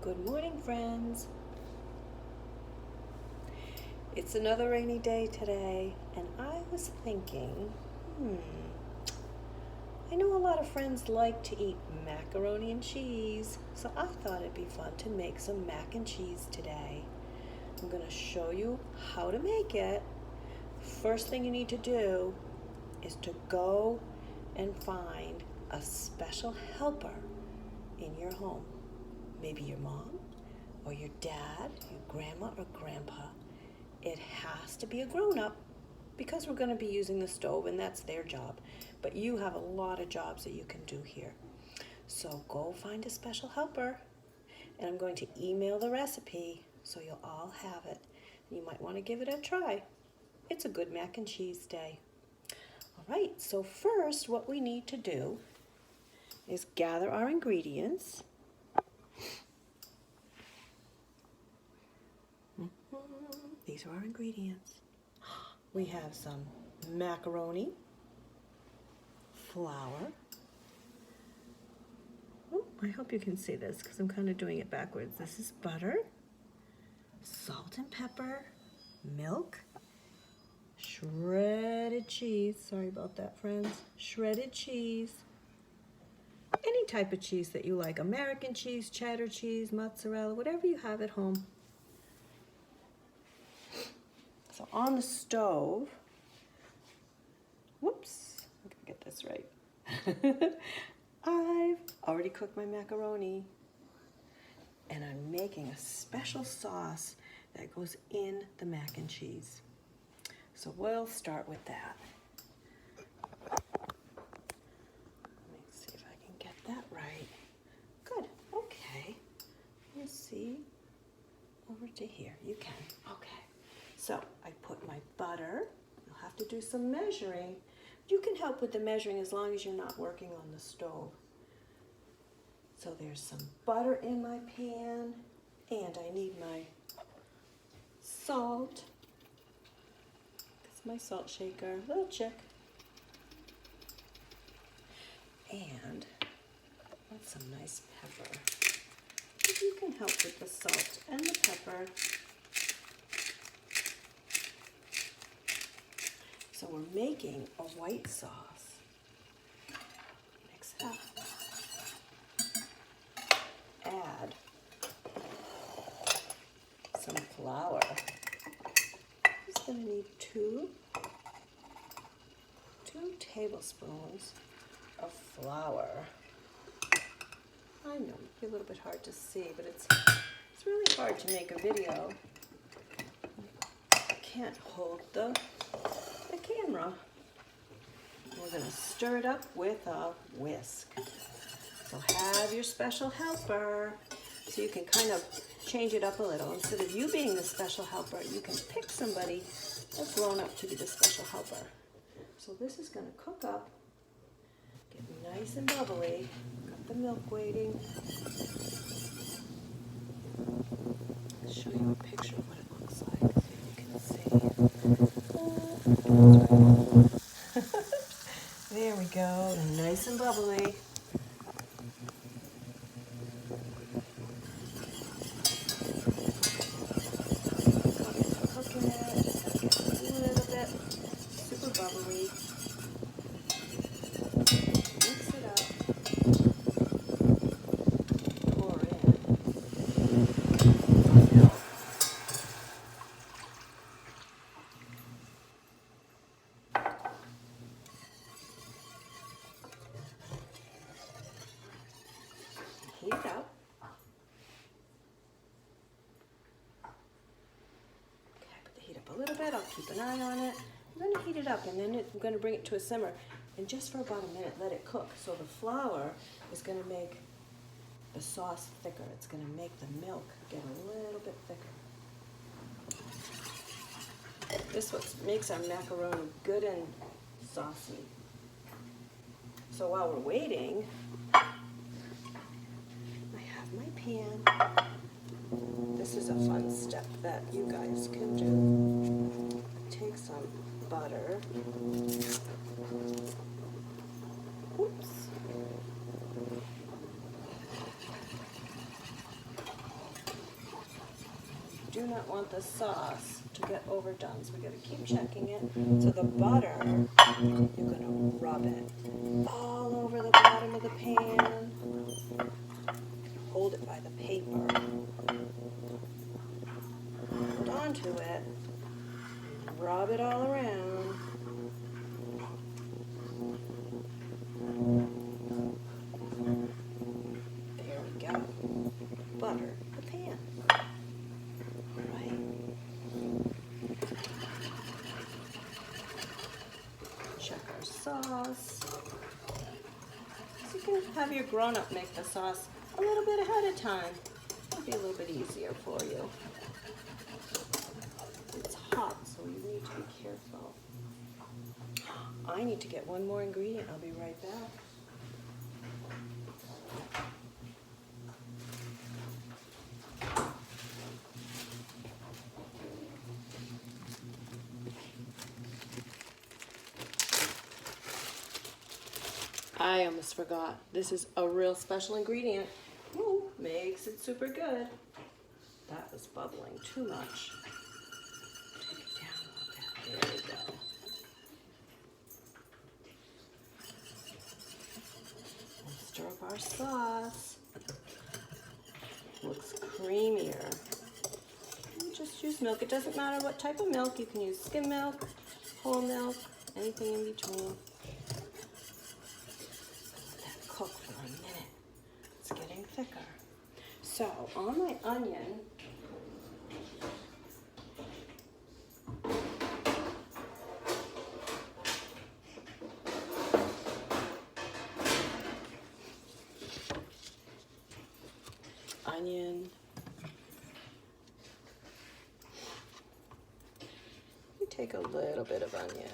Good morning, friends. It's another rainy day today, and I was thinking, I know a lot of friends like to eat macaroni and cheese, so I thought it'd be fun to make some mac and cheese today. I'm going to show you how to make it. First thing you need to do is to go and find a special helper in your home. Maybe your mom or your dad, your grandma or grandpa. It has to be a grown-up because we're going to be using the stove and that's their job. But you have a lot of jobs that you can do here. So go find a special helper, and I'm going to email the recipe so you'll all have it. You might want to give it a try. It's a good mac and cheese day. All right, so first what we need to do is gather our ingredients. These are our ingredients. We have some macaroni, flour. Oh, I hope you can see this because I'm kind of doing it backwards. This is butter, salt and pepper, milk, shredded cheese. Sorry about that, friends. Shredded cheese. Any type of cheese that you like. American cheese, cheddar cheese, mozzarella, whatever you have at home. So on the stove, whoops, I'm gonna get this right. I've already cooked my macaroni, and I'm making a special sauce that goes in the mac and cheese. So we'll start with that. Let me see if I can get that right. Good, okay. Let's see, over to here, you can, okay. So I put my butter. You'll have to do some measuring. You can help with the measuring as long as you're not working on the stove. So there's some butter in my pan, and I need my salt. That's my salt shaker, little chick. And some nice pepper. You can help with the salt and the pepper. So we're making a white sauce. Mix it up. Add some flour. Just going to need two tablespoons of flour. I know, it'd be a little bit hard to see, but it's really hard to make a video. I can't hold the camera. We're going to stir it up with a whisk. So have your special helper so you can kind of change it up a little. Instead of you being the special helper, you can pick somebody that's grown up to be the special helper. So this is going to cook up, get nice and bubbly. Got the milk waiting. I'll show you a picture of what it looks like so you can see. There we go, nice and bubbly. Cooking it, just gotta get a little bit super bubbly. Mix it up. Pour in some milk. Heat it up. Okay, put the heat up a little bit. I'll keep an eye on it. I'm going to heat it up, and then I'm going to bring it to a simmer. And just for about a minute, let it cook. So the flour is going to make the sauce thicker. It's going to make the milk get a little bit thicker. This is what makes our macaroni good and saucy. So while we're waiting, I have my pan. This is a fun step that you guys can do. Take some butter. Oops. do not want the sauce to get overdone, so we gotta keep checking it. So the butter, you're gonna rub it all over the bottom of the pan. Hold it by the paper. Hold on to it. Rub it all around. There we go. Butter the pan. Right. Check our sauce. So you can have your grown-up make the sauce a little bit ahead of time. It'll be a little bit easier for you. It's hot, so you need to be careful. I need to get one more ingredient. I'll be right back. I almost forgot. This is a real special ingredient. Ooh, makes it super good. That was bubbling too much. Take it down a little bit. There we go. We'll stir up our sauce. Looks creamier. You just use milk. It doesn't matter what type of milk. You can use skim milk, whole milk, anything in between. Cook for a minute. It's getting thicker. So on my onion, you take a little bit of onion.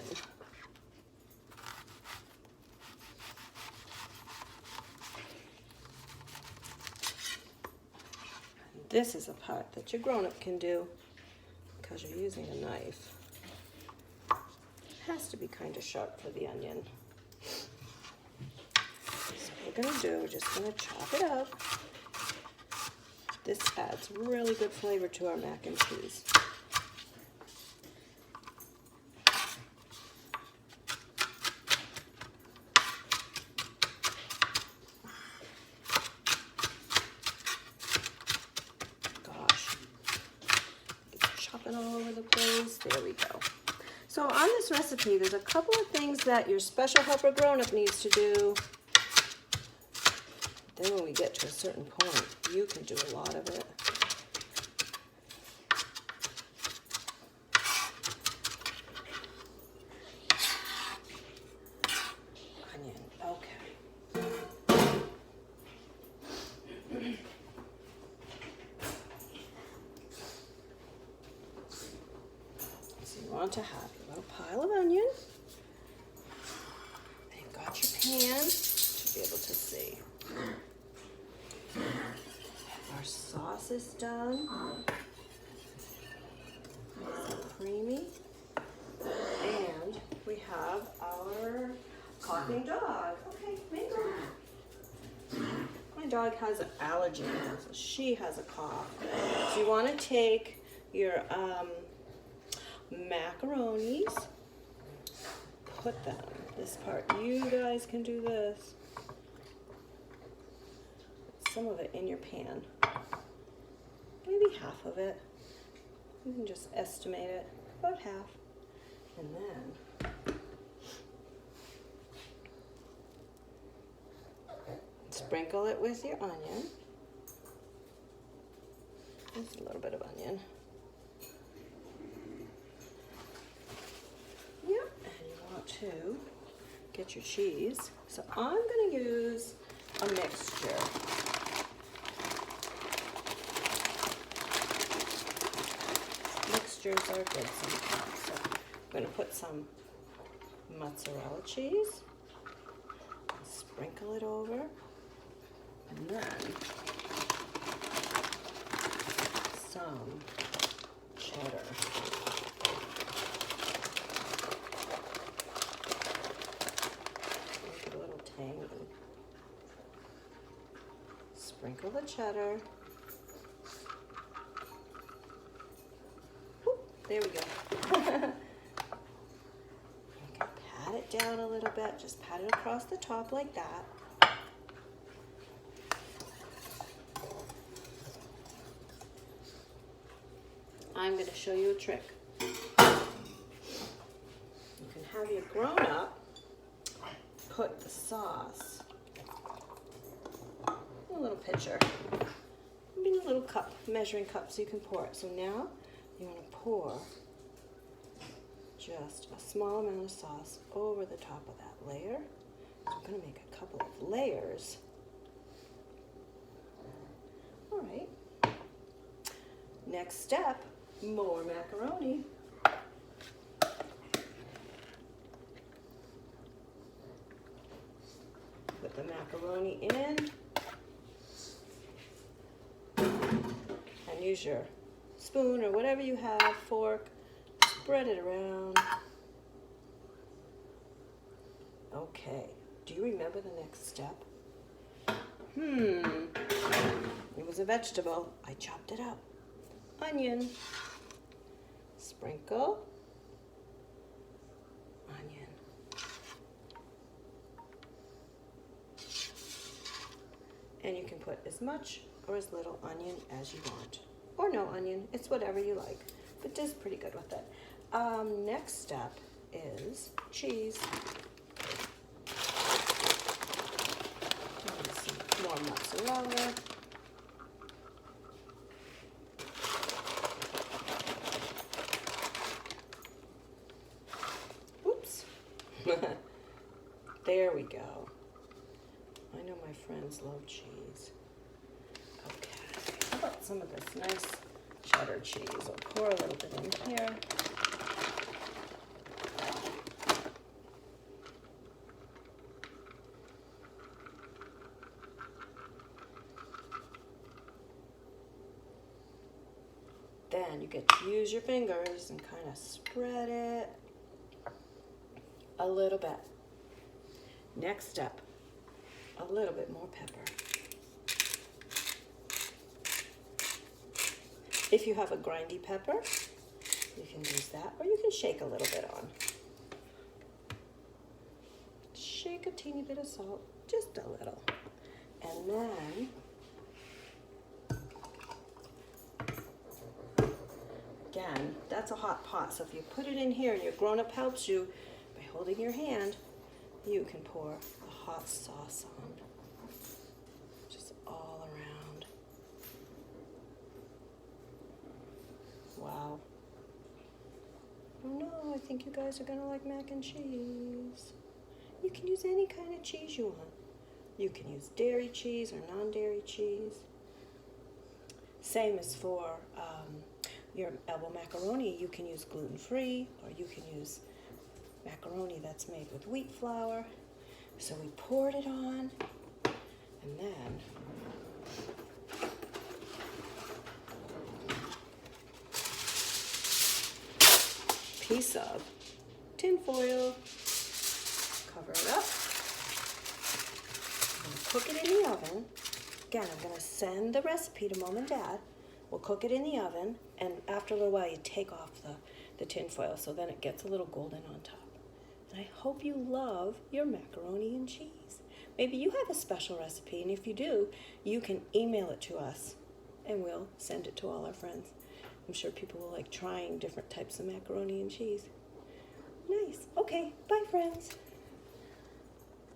This is a part that your grown-up can do because you're using a knife. It has to be kind of sharp for the onion. So what we're gonna do, we're just gonna chop it up. This adds really good flavor to our mac and cheese. All over the place. There we go. So on this recipe, there's a couple of things that your special helper grown-up needs to do. Then when we get to a certain point, you can do a lot of it. Onion, okay. Want to have your little pile of onion. You've got your pan to be able to see. Our sauce is done. Nice and creamy. And we have our coughing dog. Okay, Mango. My dog has an allergy, so she has a cough. So you want to take your macaronis, put them, this part, you guys can do this, put some of it in your pan, maybe half of it, you can just estimate it, about half, and then sprinkle it with your onion, just a little bit of onion. To get your cheese. So I'm going to use a mixture. Mixtures are good sometimes. So I'm going to put some mozzarella cheese, sprinkle it over, and then some cheddar. Sprinkle the cheddar. There we go. You can pat it down a little bit. Just pat it across the top like that. I'm going to show you a trick. You can have your grown-up put the sauce in a little pitcher. Maybe a little cup, measuring cup, so you can pour it. So now you want to pour just a small amount of sauce over the top of that layer. So I'm going to make a couple of layers. All right. Next step, more macaroni. Put the macaroni in and use your spoon or whatever you have, fork, spread it around. Okay, do you remember the next step? It was a vegetable. I chopped it up. Onion, sprinkle, onion. And you can put as much or as little onion as you want. Or no onion, it's whatever you like. But this is pretty good with it. Next step is cheese. Some more mozzarella. Oops. There we go. I know my friends love cheese. Okay, how about some of this nice cheddar cheese? I'll pour a little bit in here. Then you get to use your fingers and kind of spread it a little bit. Next step, a little bit more pepper. If you have a grindy pepper, you can use that, or you can shake a little bit on. Shake a teeny bit of salt, just a little. And then, again, that's a hot pot, so if you put it in here and your grown-up helps you by holding your hand, you can pour a hot sauce on, just all around. Wow. Oh no, I think you guys are gonna like mac and cheese. You can use any kind of cheese you want. You can use dairy cheese or non-dairy cheese. Same as for your elbow macaroni. You can use gluten-free, or you can use macaroni that's made with wheat flour. So we poured it on, and then piece of tin foil, cover it up, and cook it in the oven. Again, I'm going to send the recipe to Mom and Dad. We'll cook it in the oven, and after a little while you take off the tin foil so then it gets a little golden on top. And I hope you love your macaroni and cheese. Maybe you have a special recipe, and if you do, you can email it to us and we'll send it to all our friends. I'm sure people will like trying different types of macaroni and cheese. Nice. Okay, bye friends.